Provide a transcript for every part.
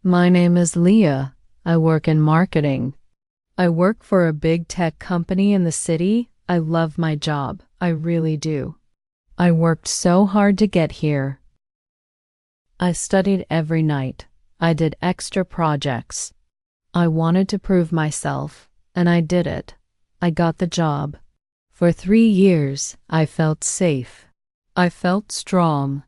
My name is Leah. I work in marketing. I work for a big tech company in the city. I love my job. I really do. I worked so hard to get here. I studied every night. I did extra projects. I wanted to prove myself, and I did it. I got the job. For 3 years, I felt safe. I felt strong.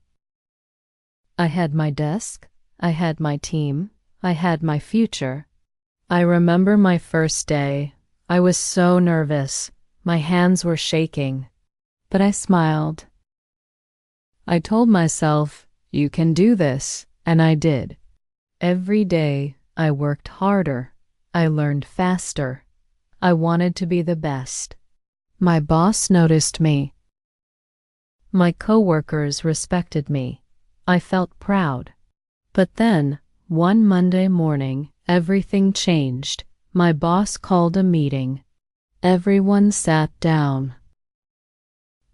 I had my desk. I had my team. I had my future. I remember my first day. I was so nervous. My hands were shaking. But I smiled. I told myself, you can do this, and I did. Every day, I worked harder. I learned faster. I wanted to be the best. My boss noticed me. My coworkers respected me. I felt proud. But then, one Monday morning, everything changed. My boss called a meeting. Everyone sat down.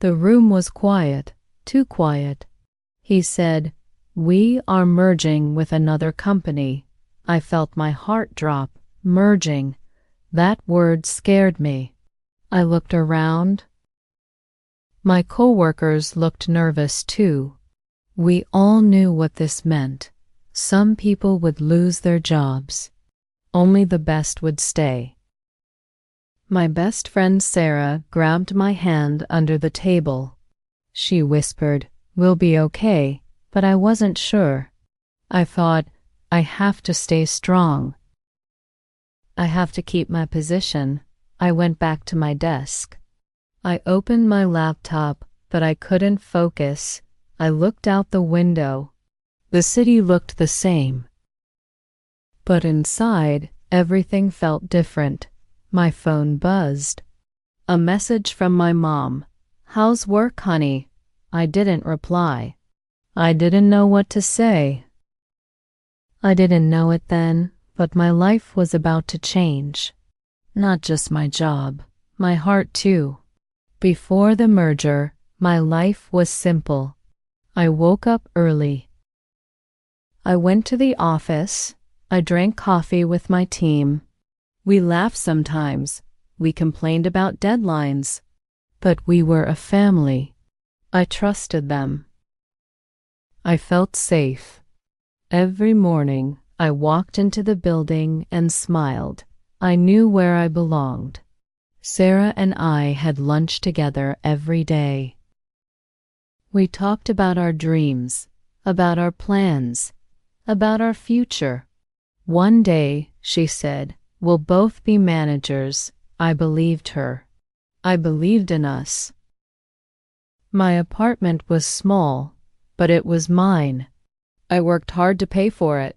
The room was quiet, too quiet. He said, "We are merging with another company." I felt my heart drop. Merging. That word scared me. I looked around. My coworkers looked nervous too. We all knew what this meant. Some people would lose their jobs. Only the best would stay. My best friend Sarah grabbed my hand under the table. She whispered, "We'll be okay," but I wasn't sure. I thought, I have to stay strong. I have to keep my position. I went back to my desk. I opened my laptop, but I couldn't focus. I looked out the window. The city looked the same. But inside, everything felt different. My phone buzzed. A message from my mom. "How's work, honey?" I didn't reply. I didn't know what to say. I didn't know it then, but my life was about to change. Not just my job, my heart too. Before the merger, my life was simple. I woke up early. I went to the office. I drank coffee with my team. We laughed sometimes. We complained about deadlines. But we were a family. I trusted them. I felt safe. Every morning, I walked into the building and smiled. I knew where I belonged. Sarah and I had lunch together every day. We talked about our dreams, about our plans, about our future. One day, she said, "We'll both be managers." I believed her. I believed in us. My apartment was small, but it was mine. I worked hard to pay for it.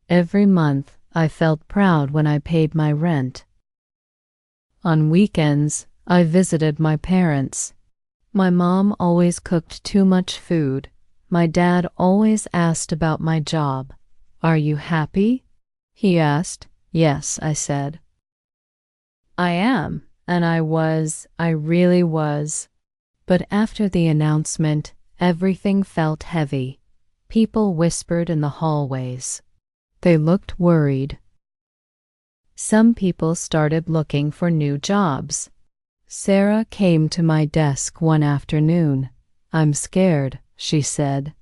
Every month, I felt proud when I paid my rent. On weekends, I visited my parents. My mom always cooked too much food. My dad always asked about my job. "Are you happy?" he asked. "Yes," I said. I am, and I really was. But after the announcement, everything felt heavy. People whispered in the hallways. They looked worried. Some people started looking for new jobs. Sarah came to my desk one afternoon. "I'm scared," she said.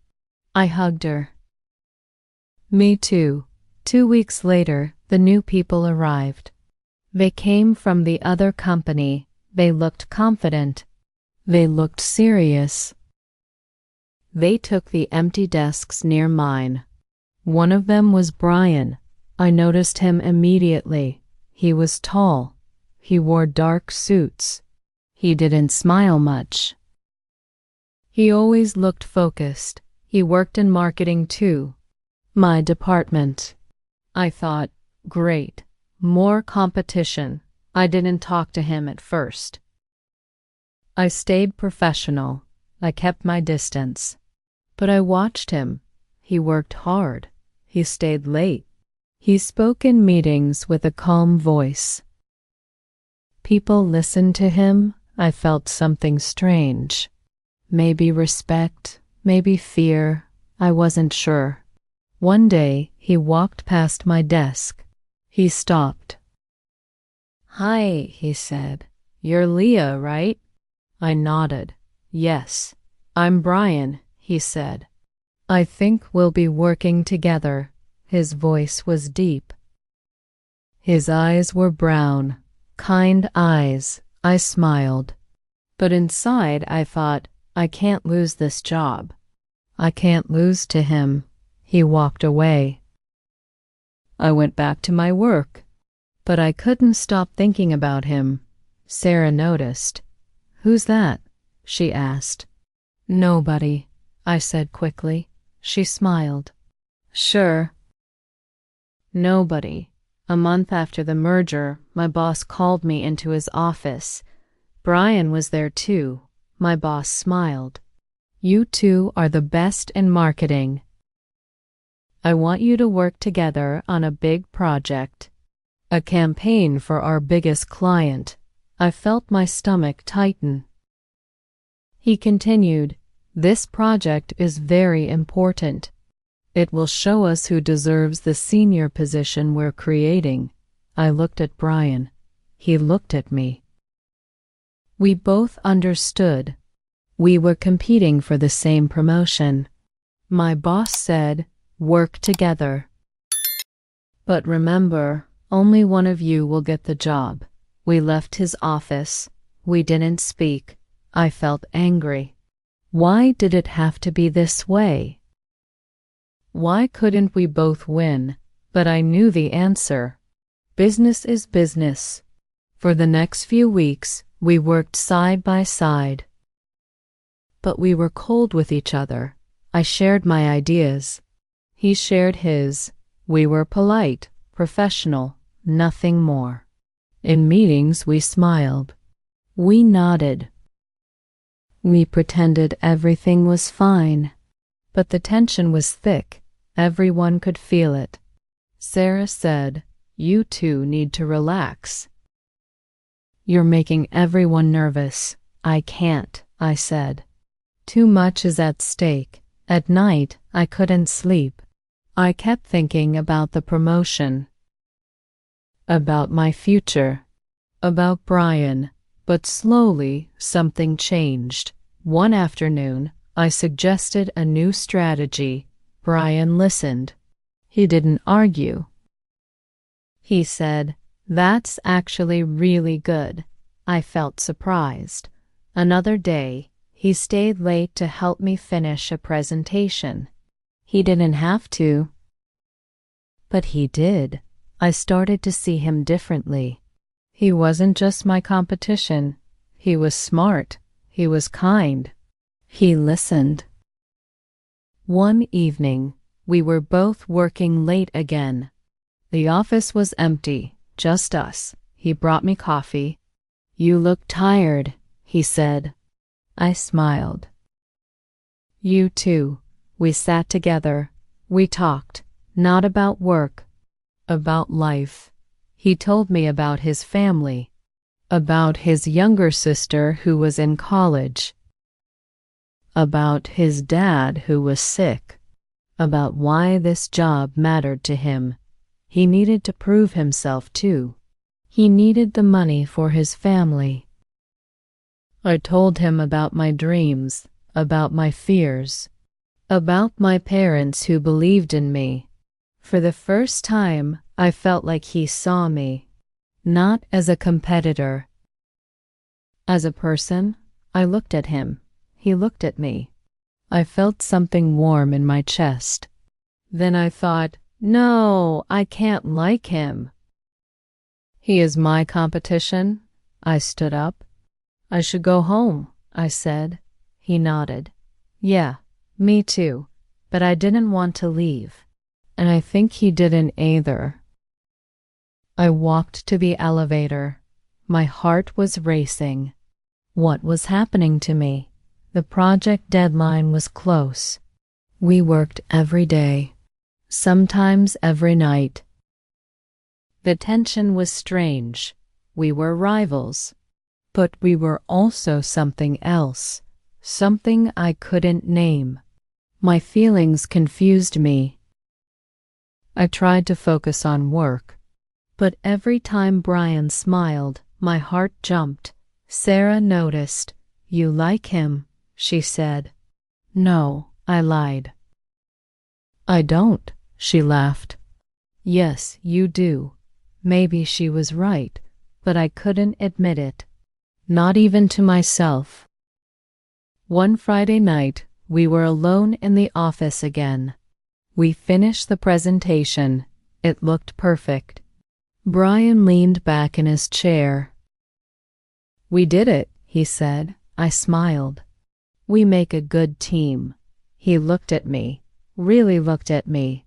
I hugged her. Me too. 2 weeks later, the new people arrived. They came from the other company. They looked confident. They looked serious. They took the empty desks near mine. One of them was Brian. I noticed him immediately. He was tall. He wore dark suits. He didn't smile much. He always looked focused. He worked in marketing too. My department. I thought, great. More competition. I didn't talk to him at first. I stayed professional. I kept my distance. But I watched him. He worked hard. He stayed late. He spoke in meetings with a calm voice. People listened to him. I felt something strange. Maybe respect, maybe fear. I wasn't sure. One day, He walked past my desk. He stopped. "Hi," he said. "You're Leah, right?" I nodded. "Yes." "I'm Brian," he said. "I think we'll be working together." His voice was deep. His eyes were brown, kind eyes. I smiled. But inside I thought, I can't lose this job. I can't lose to him. He walked away. I went back to my work, but I couldn't stop thinking about him. Sarah noticed. "Who's that?" she asked. "Nobody," I said quickly. She smiled. "Sure." Nobody. A month after the merger, my boss called me into his office. Brian was there too. My boss smiled. "You two are the best in marketing. I want you to work together on a big project, a campaign for our biggest client." I felt my stomach tighten. He continued, "This project is very important. It will show us who deserves the senior position we're creating." I looked at Brian. He looked at me. We both understood. We were competing for the same promotion. My boss said, "Work together. But remember, only one of you will get the job." We left his office. We didn't speak. I felt angry. Why did it have to be this way? Why couldn't we both win? But I knew the answer. Business is business. For the next few weeks, we worked side by side. But we were cold with each other. I shared my ideas. He shared his. We were polite, professional, nothing more. In meetings, we smiled. We nodded. We pretended everything was fine. But the tension was thick. Everyone could feel it. Sarah said, "You two need to relax. You're making everyone nervous." "I can't," I said. "Too much is at stake." At night, I couldn't sleep. I kept thinking about the promotion, about my future, about Brian. But slowly, something changed. One afternoon, I suggested a new strategy. Brian listened. He didn't argue. He said, "That's actually really good." I felt surprised. Another day, he stayed late to help me finish a presentation. He didn't have to. But he did. I started to see him differently. He wasn't just my competition. He was smart. He was kind. He listened. One evening, we were both working late again. The office was empty, just us. He brought me coffee. "You look tired," he said. I smiled. "You too." We sat together. We talked, not about work, about life. He told me about his family, about his younger sister who was in college, about his dad who was sick, about why this job mattered to him. He needed to prove himself too. He needed the money for his family. I told him about my dreams, about my fears, about my parents who believed in me. For the first time, I felt like he saw me, not as a competitor. As a person, I looked at him. He looked at me. I felt something warm in my chest. Then I thought, no, I can't like him. He is my competition. I stood up. I should go home, I said. He nodded. Yeah, me too. But I didn't want to leave. And I think he didn't either. I walked to the elevator. My heart was racing. What was happening to me? The project deadline was close. We worked every day, sometimes every night. The tension was strange. We were rivals. But we were also something else, something I couldn't name. My feelings confused me. I tried to focus on work, but every time Brian smiled, my heart jumped. Sarah noticed. "You like him," she said. "No," I lied. "I don't," she laughed. "Yes, you do." Maybe she was right, but I couldn't admit it. Not even to myself. One Friday night, we were alone in the office again. We finished the presentation. It looked perfect. Brian leaned back in his chair. "We did it," he said. I smiled. "We make a good team." He looked at me, really looked at me.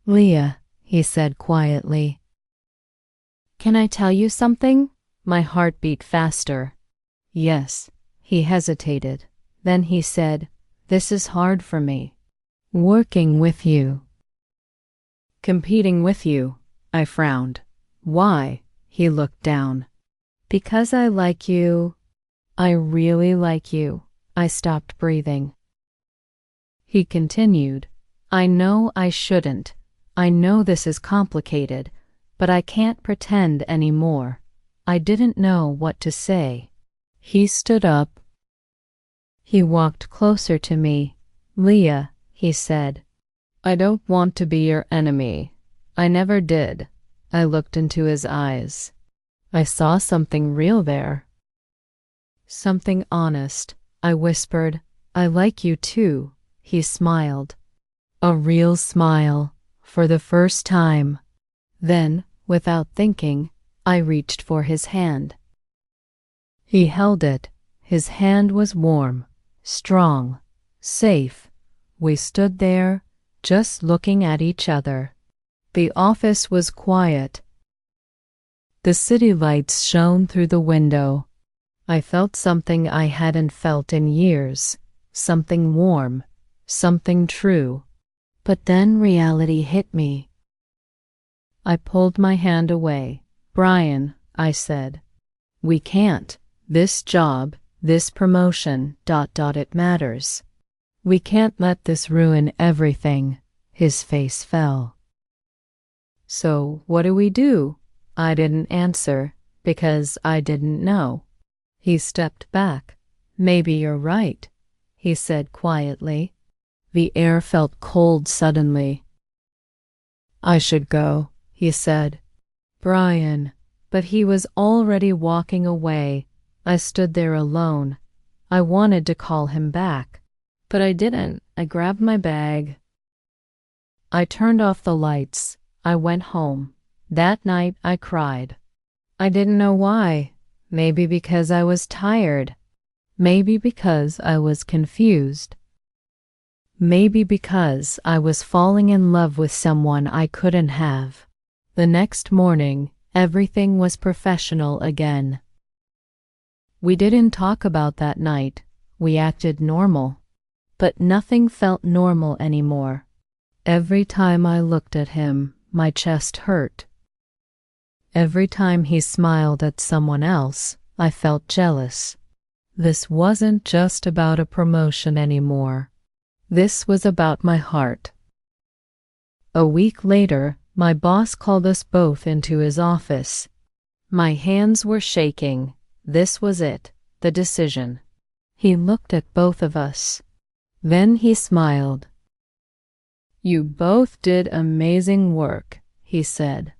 "Leah," he said quietly. "Can I tell you something?" My heart beat faster. "Yes." He hesitated. Then he said, "This is hard for me. Working with you. Competing with you." I frowned. "Why?" He looked down. "Because I like you. I really like you." I stopped breathing. He continued, "I know I shouldn't. I know this is complicated, but I can't pretend anymore." I didn't know what to say. He stood up. He walked closer to me. "Leah," he said, "I don't want to be your enemy. I never did." I looked into his eyes. I saw something real there. Something honest. I whispered, "I like you too." He smiled. A real smile, for the first time. Then, without thinking, I reached for his hand. He held it. His hand was warm, strong, safe. We stood there, just looking at each other. The office was quiet. The city lights shone through the window. I felt something I hadn't felt in years, something warm, something true. But then reality hit me. I pulled my hand away. "Brian," I said, "we can't. This job, this promotion, it matters. We can't let this ruin everything." His face fell. "So what do we do?" I didn't answer, because I didn't know. He stepped back. "Maybe you're right," he said quietly. The air felt cold suddenly. "I should go," he said. "Brian," but he was already walking away. I stood there alone. I wanted to call him back, but I didn't. I grabbed my bag. I turned off the lights. I went home. That night I cried. I didn't know why. Maybe because I was tired. Maybe because I was confused. Maybe because I was falling in love with someone I couldn't have. The next morning, everything was professional again. We didn't talk about that night. We acted normal. But nothing felt normal anymore. Every time I looked at him, my chest hurt. Every time he smiled at someone else, I felt jealous. This wasn't just about a promotion anymore. This was about my heart. A week later, my boss called us both into his office. My hands were shaking. This was it, the decision. He looked at both of us. Then he smiled. "You both did amazing work," he said.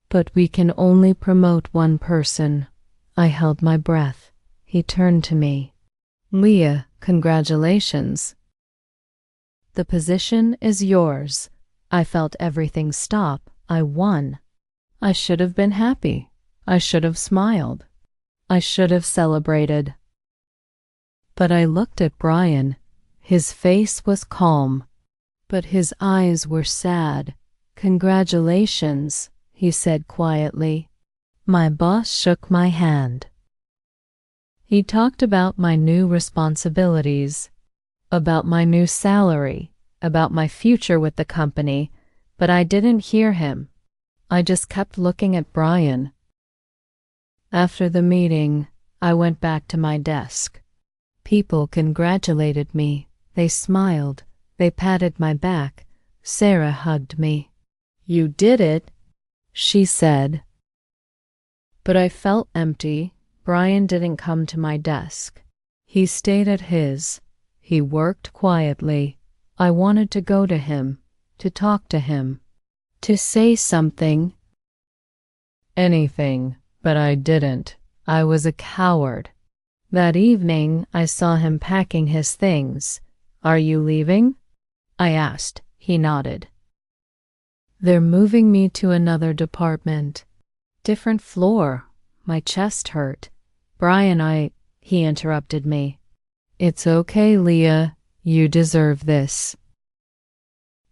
"But we can only promote one person." I held my breath. He turned to me. "Leah, congratulations. The position is yours." I felt everything stop. I won. I should have been happy. I should have smiled. I should have celebrated. But I looked at Brian. His face was calm, but his eyes were sad. "Congratulations," he said quietly. My boss shook my hand. He talked about my new responsibilities, about my new salary, about my future with the company, but I didn't hear him. I just kept looking at Brian. After the meeting, I went back to my desk. People congratulated me. They smiled. They patted my back. Sarah hugged me. You did it, she said. But I felt empty. Brian didn't come to my desk. He stayed at his. He worked quietly. I wanted to go to him, to talk to him, to say something. Anything, but I didn't. I was a coward. That evening, I saw him packing his things. Are you leaving? I asked. He nodded. They're moving me to another department. Different floor. My chest hurt. Brian, he interrupted me. It's okay, Leah. You deserve this.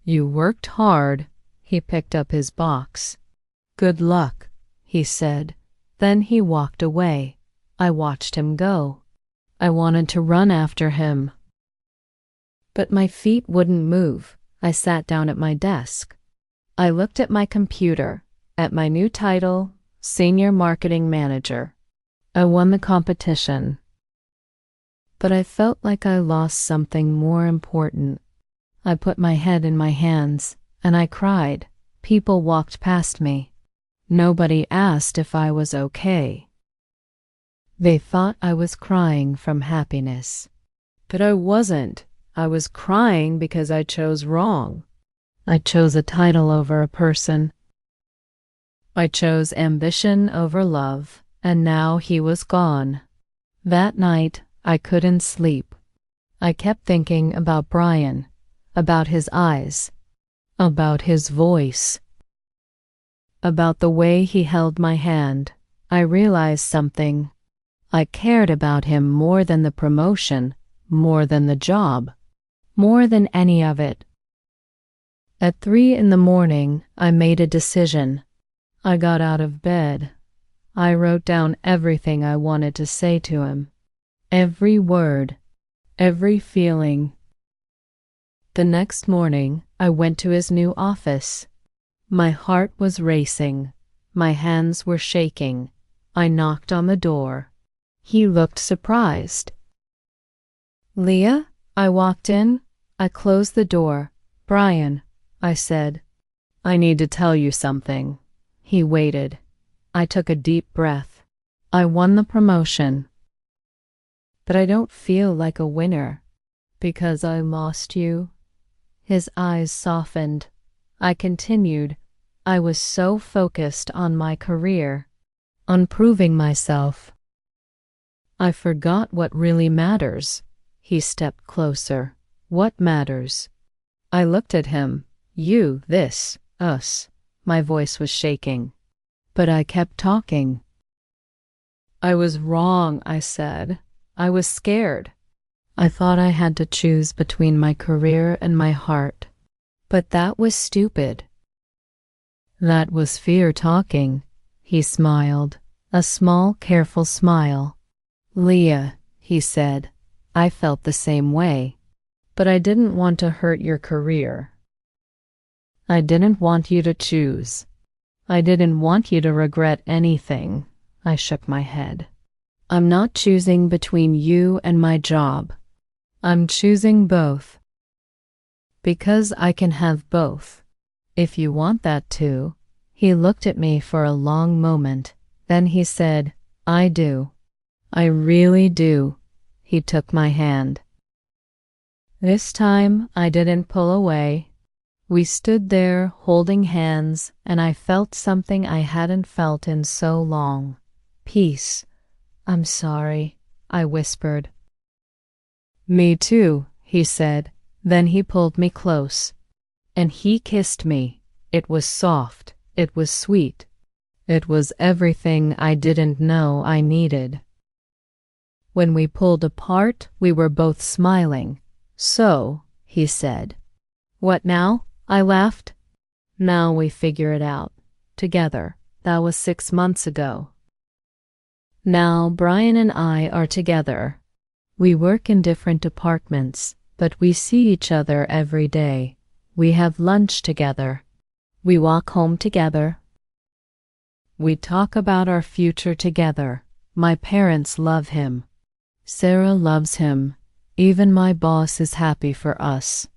You worked hard. He picked up his box. Good luck, he said. Then he walked away. I watched him go. I wanted to run after him. But my feet wouldn't move. I sat down at my desk. I looked at my computer, at my new title, Senior Marketing Manager. I won the competition. But I felt like I lost something more important. I put my head in my hands, and I cried. People walked past me. Nobody asked if I was okay. They thought I was crying from happiness. But I wasn't. I was crying because I chose wrong. I chose a title over a person. I chose ambition over love, and now he was gone. That night, I couldn't sleep. I kept thinking about Brian, about his eyes, about his voice, about the way he held my hand. I realized something. I cared about him more than the promotion, more than the job, more than any of it. At 3 a.m, I made a decision. I got out of bed. I wrote down everything I wanted to say to him. Every word, every feeling. The next morning, I went to his new office. My heart was racing. My hands were shaking. I knocked on the door. He looked surprised. Leah? I walked in. I closed the door. Brian, I said, I need to tell you something. He waited. I took a deep breath. I won the promotion. But I don't feel like a winner because I lost you. His eyes softened. I continued. I was so focused on my career, on proving myself. I forgot what really matters. He stepped closer. What matters? I looked at him. You, this, us. My voice was shaking. But I kept talking. I was wrong, I said. I was scared. I thought I had to choose between my career and my heart. But that was stupid. That was fear talking. He smiled, a small, careful smile. Leah, he said, I felt the same way. But I didn't want to hurt your career. I didn't want you to choose. I didn't want you to regret anything. I shook my head. I'm not choosing between you and my job. I'm choosing both. Because I can have both. If you want that too. He looked at me for a long moment. Then he said, I do. I really do. He took my hand. This time I didn't pull away. We stood there holding hands, and I felt something I hadn't felt in so long. Peace. I'm sorry, I whispered. Me too, he said. Then he pulled me close. And he kissed me. It was soft. It was sweet. It was everything I didn't know I needed. When we pulled apart, we were both smiling. So, he said. What now? I laughed. Now we figure it out. Together. That was 6 months ago. Now Brian and I are together. We work in different departments, but we see each other every day. We have lunch together. We walk home together. We talk about our future together. My parents love him. Sarah loves him. Even my boss is happy for us.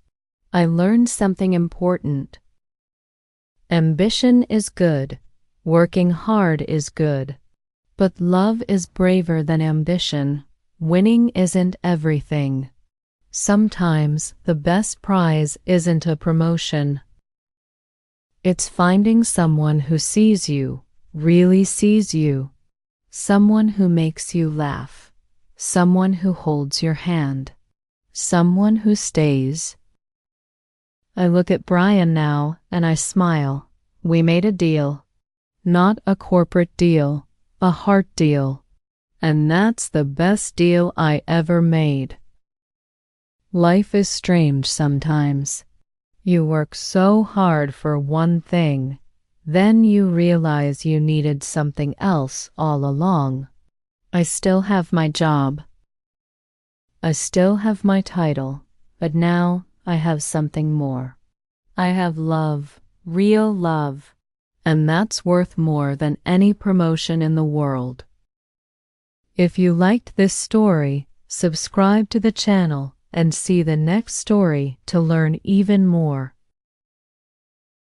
I learned something important. Ambition is good. Working hard is good. But love is braver than ambition. Winning isn't everything. Sometimes the best prize isn't a promotion. It's finding someone who sees you, really sees you. Someone who makes you laugh. Someone who holds your hand. Someone who stays. I look at Brian now and I smile. We made a deal. Not a corporate deal, a heart deal. And that's the best deal I ever made. Life is strange sometimes. You work so hard for one thing, then you realize you needed something else all along. I still have my job. I still have my title, but now I have something more. I have love, real love, and that's worth more than any promotion in the world. If you liked this story, subscribe to the channel and see the next story to learn even more.